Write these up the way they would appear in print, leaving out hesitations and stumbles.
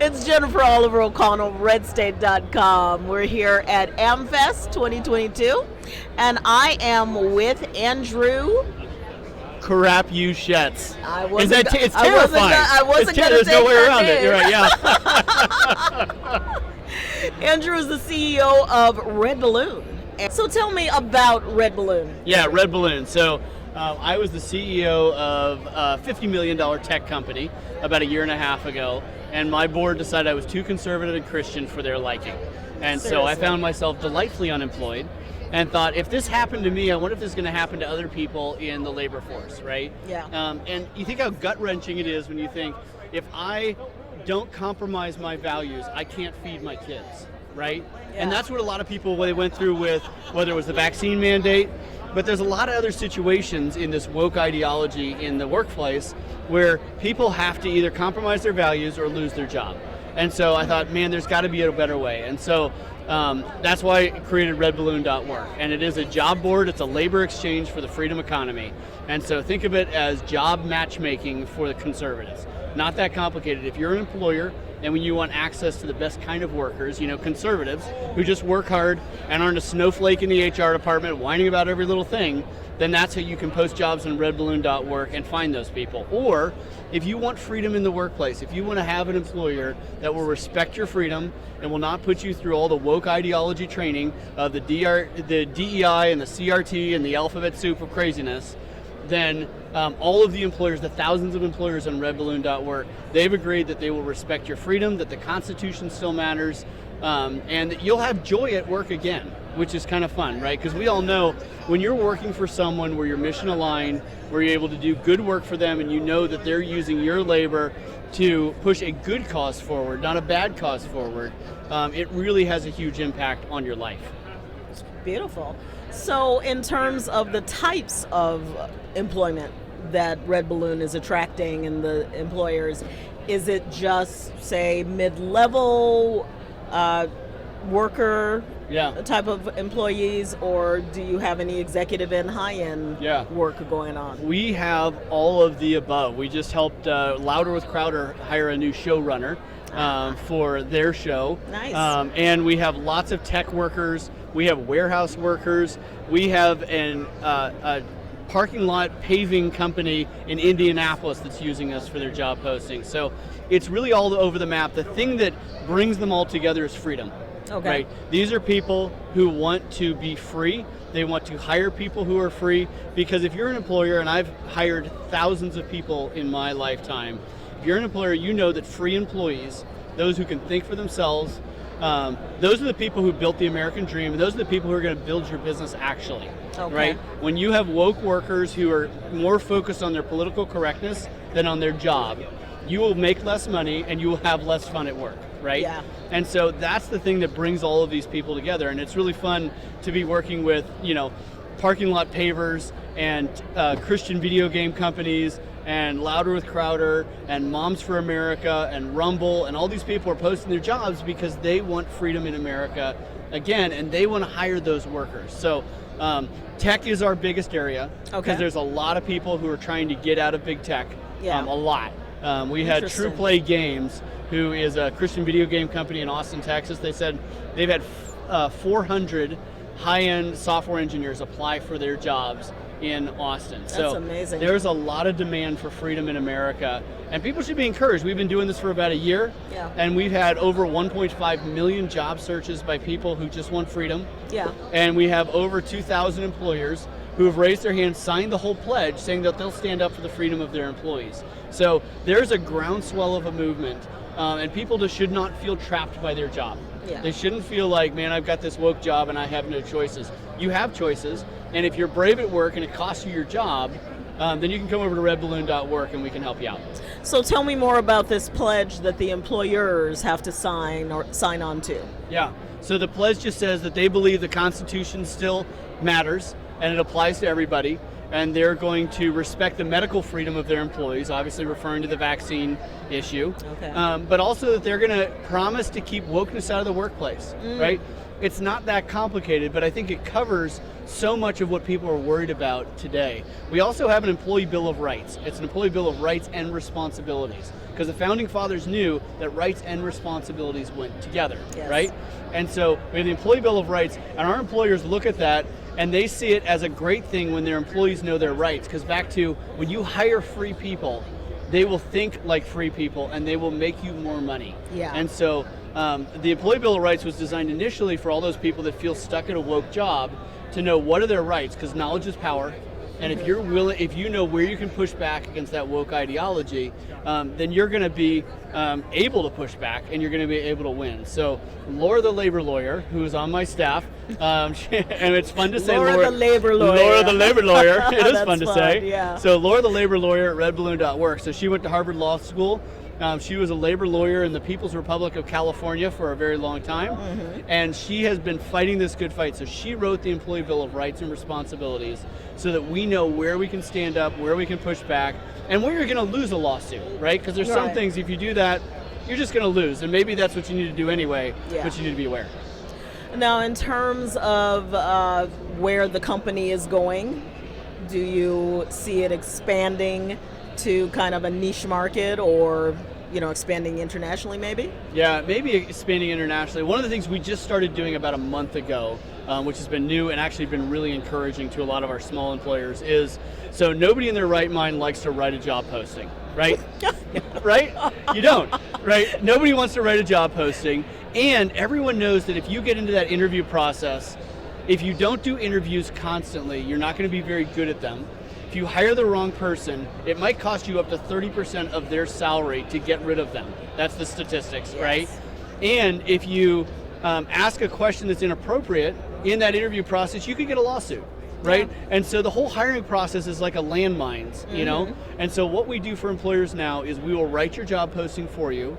It's Jennifer Oliver O'Connell, RedState.com. We're here at AmFest 2022, and I am with Andrew. Crapuchettes. It's terrifying. I wasn't going to There's no way around name. it. You're right, yeah. Andrew is the CEO of Red Balloon. So tell me about Red Balloon. Yeah, Red Balloon. So I was the CEO of a $50 million tech company about a year and a half ago, and my board decided I was too conservative and Christian for their liking. And so I found myself delightfully unemployed and thought, if this happened to me, I wonder if this is going to happen to other people in the labor force, right? Yeah. And you think how gut-wrenching it is when you think, if I don't compromise my values, I can't feed my kids, right? Yeah. And that's what a lot of people, they went through with, whether it was the vaccine mandate, but there's a lot of other situations in this woke ideology in the workplace where people have to either compromise their values or lose their job. And so I thought, man, there's got to be a better way. And so that's why I created redballoon.org. And it is a job board. It's a labor exchange for the freedom economy. And so think of it as job matchmaking for the conservatives. Not that complicated. If you're an employer and when you want access to the best kind of workers, conservatives who just work hard and aren't a snowflake in the HR department whining about every little thing, then that's how you can post jobs on redballoon.org and find those people. Or if you want freedom in the workplace, if you want to have an employer that will respect your freedom and will not put you through all the woke ideology training of the DEI and the CRT and the alphabet soup of craziness, then all of the employers, the thousands of employers on redballoon.org, they've agreed that they will respect your freedom, that the Constitution still matters, and that you'll have joy at work again, which is kind of fun, right? Because we all know when you're working for someone where you're mission aligned, where you're able to do good work for them, and you know that they're using your labor to push a good cause forward, not a bad cause forward, it really has a huge impact on your life. Beautiful. So in terms of the types of employment that Red Balloon is attracting and the employers, is it just, say, mid-level worker type of employees, or do you have any executive and high-end work going on? We have all of the above. We just helped Louder with Crowder hire a new showrunner for their show. Nice. And we have lots of tech workers. We have warehouse workers. We have a parking lot paving company in Indianapolis that's using us for their job postings. So it's really all over the map. The thing that brings them all together is freedom. Okay. Right? These are people who want to be free. They want to hire people who are free, because if you're an employer, and I've hired thousands of people in my lifetime, if you're an employer, you know that free employees, those who can think for themselves, those are the people who built the American dream, and those are the people who are going to build your business actually, right? When you have woke workers who are more focused on their political correctness than on their job, you will make less money and you will have less fun at work, right? Yeah. And so that's the thing that brings all of these people together, and it's really fun to be working with, parking lot pavers and Christian video game companies and Louder with Crowder and Moms for America and Rumble, and all these people are posting their jobs because they want freedom in America again, and they want to hire those workers. So tech is our biggest area, because there's a lot of people who are trying to get out of big tech, a lot. We had True Play Games, who is a Christian video game company in Austin, Texas. They said they've had 400 high-end software engineers apply for their jobs in Austin. That's amazing. There's a lot of demand for freedom in America, and people should be encouraged. We've been doing this for about a year, and we've had over 1.5 million job searches by people who just want freedom. Yeah. And we have over 2,000 employers who have raised their hands, signed the whole pledge, saying that they'll stand up for the freedom of their employees. So there's a groundswell of a movement, and people just should not feel trapped by their job. Yeah. They shouldn't feel like, man, I've got this woke job and I have no choices. You have choices, and if you're brave at work and it costs you your job, then you can come over to redballoon.org and we can help you out. So tell me more about this pledge that the employers have to sign on to. Yeah, so the pledge just says that they believe the Constitution still matters and it applies to everybody, and they're going to respect the medical freedom of their employees, obviously referring to the vaccine issue, but also that they're going to promise to keep wokeness out of the workplace, right? it's not that complicated, but I think it covers so much of what people are worried about today. We also have an employee bill of rights. It's an employee bill of rights and responsibilities, because the founding fathers knew that rights and responsibilities went together, right? And so we have the employee bill of rights, and our employers look at that and they see it as a great thing when their employees know their rights, because back to when you hire free people, they will think like free people and they will make you more money. And so the employee bill of rights was designed initially for all those people that feel stuck at a woke job to know what are their rights, because knowledge is power. And if you're willing, if you know where you can push back against that woke ideology, then you're going to be able to push back, and you're going to be able to win. So Laura, the labor lawyer, who is on my staff, and it's fun to say Laura the labor lawyer. Laura the labor lawyer. It is fun to fun, say. Yeah. So Laura, the labor lawyer at redballoon.org. So she went to Harvard Law School. She was a labor lawyer in the People's Republic of California for a very long time, and she has been fighting this good fight. So she wrote the Employee Bill of Rights and Responsibilities so that we know where we can stand up, where we can push back, and where you're going to lose a lawsuit, right? Because there's some things, if you do that, you're just going to lose, and maybe that's what you need to do anyway, but you need to be aware. Now, in terms of where the company is going, do you see it expanding to kind of a niche market, or expanding internationally maybe? Yeah, maybe expanding internationally. One of the things we just started doing about a month ago, which has been new and actually been really encouraging to a lot of our small employers, is so nobody in their right mind likes to write a job posting, right? Right? You don't, right? Nobody wants to write a job posting, and everyone knows that if you get into that interview process, if you don't do interviews constantly, you're not going to be very good at them. If you hire the wrong person, it might cost you up to 30% of their salary to get rid of them. That's the statistics, right? And if you ask a question that's inappropriate in that interview process, you could get a lawsuit, right? And so the whole hiring process is like a landmines, you know? And so what we do for employers now is we will write your job posting for you.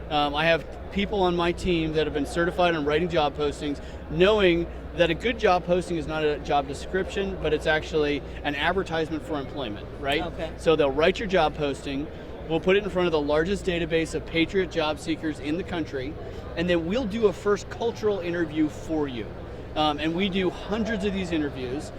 I have people on my team that have been certified on writing job postings, knowing that a good job posting is not a job description, but it's actually an advertisement for employment, right? So they'll write your job posting, we'll put it in front of the largest database of patriot job seekers in the country, and then we'll do a first cultural interview for you. And we do hundreds of these interviews.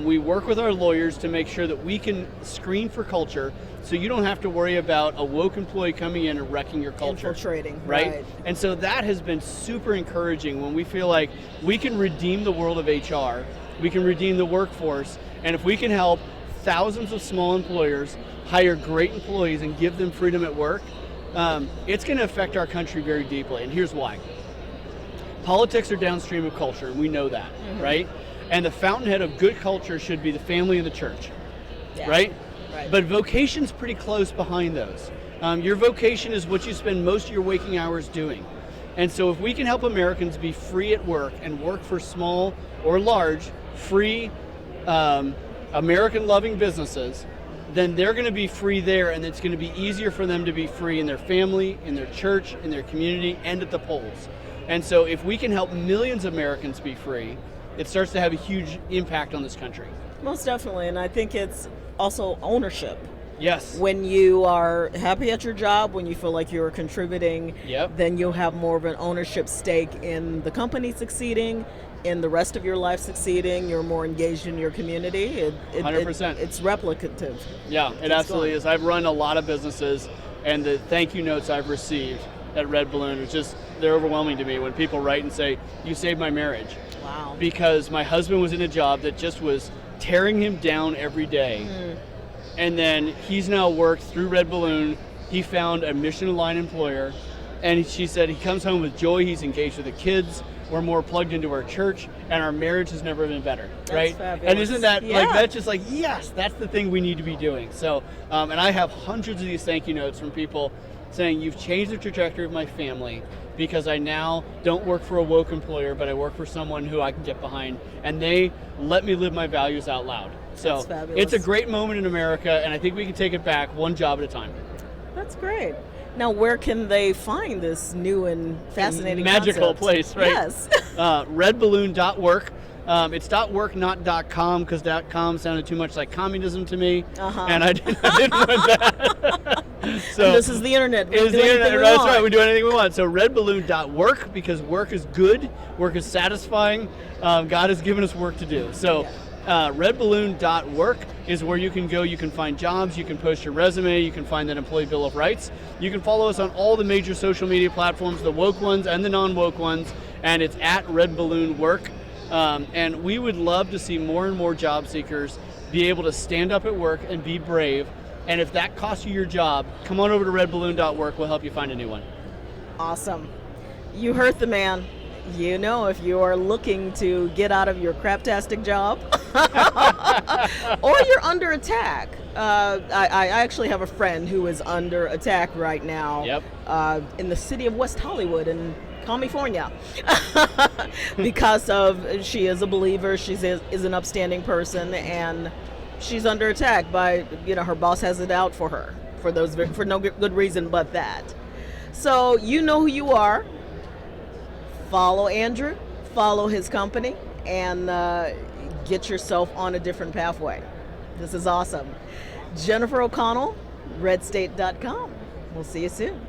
We work with our lawyers to make sure that we can screen for culture, so you don't have to worry about a woke employee coming in and wrecking your culture. Infiltrating, right? And so that has been super encouraging when we feel like we can redeem the world of HR, we can redeem the workforce, and if we can help thousands of small employers hire great employees and give them freedom at work, it's going to affect our country very deeply, and here's why. Politics are downstream of culture, and we know that, right? And the fountainhead of good culture should be the family and the church, right? But vocation's pretty close behind those. Your vocation is what you spend most of your waking hours doing. And so if we can help Americans be free at work and work for small or large, free, American-loving businesses, then they're going to be free there, and it's going to be easier for them to be free in their family, in their church, in their community, and at the polls. And so if we can help millions of Americans be free, it starts to have a huge impact on this country. Most definitely, and I think it's also ownership. Yes. When you are happy at your job, when you feel like you're contributing, then you'll have more of an ownership stake in the company succeeding, in the rest of your life succeeding. You're more engaged in your community. 100%. It's replicative. Yeah, it absolutely is. I've run a lot of businesses, and the thank you notes I've received at Red Balloon are just, they're overwhelming to me when people write and say, "You saved my marriage." Wow. Because my husband was in a job that just was tearing him down every day. And then he's now worked through Red Balloon. He found a mission-aligned employer, and she said he comes home with joy. He's engaged with the kids. We're more plugged into our church, and our marriage has never been better, right? Fabulous. And isn't that like, that's just like, yes, that's the thing we need to be doing. So, and I have hundreds of these thank you notes from people saying, "You've changed the trajectory of my family, because I now don't work for a woke employer, but I work for someone who I can get behind, and they let me live my values out loud." So it's a great moment in America, and I think we can take it back one job at a time. That's great. Now, where can they find this new and fascinating magical concept? place, right? Yes. Redballoon.work. It's .work, not .com, because .com sounded too much like communism to me, and I didn't want that. So this is the internet. We It can is do the anything internet. we That's want. right. We do anything we want. So redballoon.work, because work is good, work is satisfying. God has given us work to do. So redballoon.work is where you can go. You can find jobs. You can post your resume. You can find that employee bill of rights. You can follow us on all the major social media platforms, the woke ones and the non-woke ones, and it's at redballoonwork. And we would love to see more and more job seekers be able to stand up at work and be brave. And if that costs you your job, come on over to redballoon.work. We'll help you find a new one. Awesome. You heard the man. You know, if you are looking to get out of your craptastic job or you're under attack. I actually have a friend who is under attack right now in the city of West Hollywood in California because of she is a believer, she is an upstanding person, and she's under attack by, her boss has it out for her for no good reason but that. So you know who you are. Follow Andrew, follow his company, and get yourself on a different pathway. This is awesome. Jennifer O'Connell, RedState.com. We'll see you soon.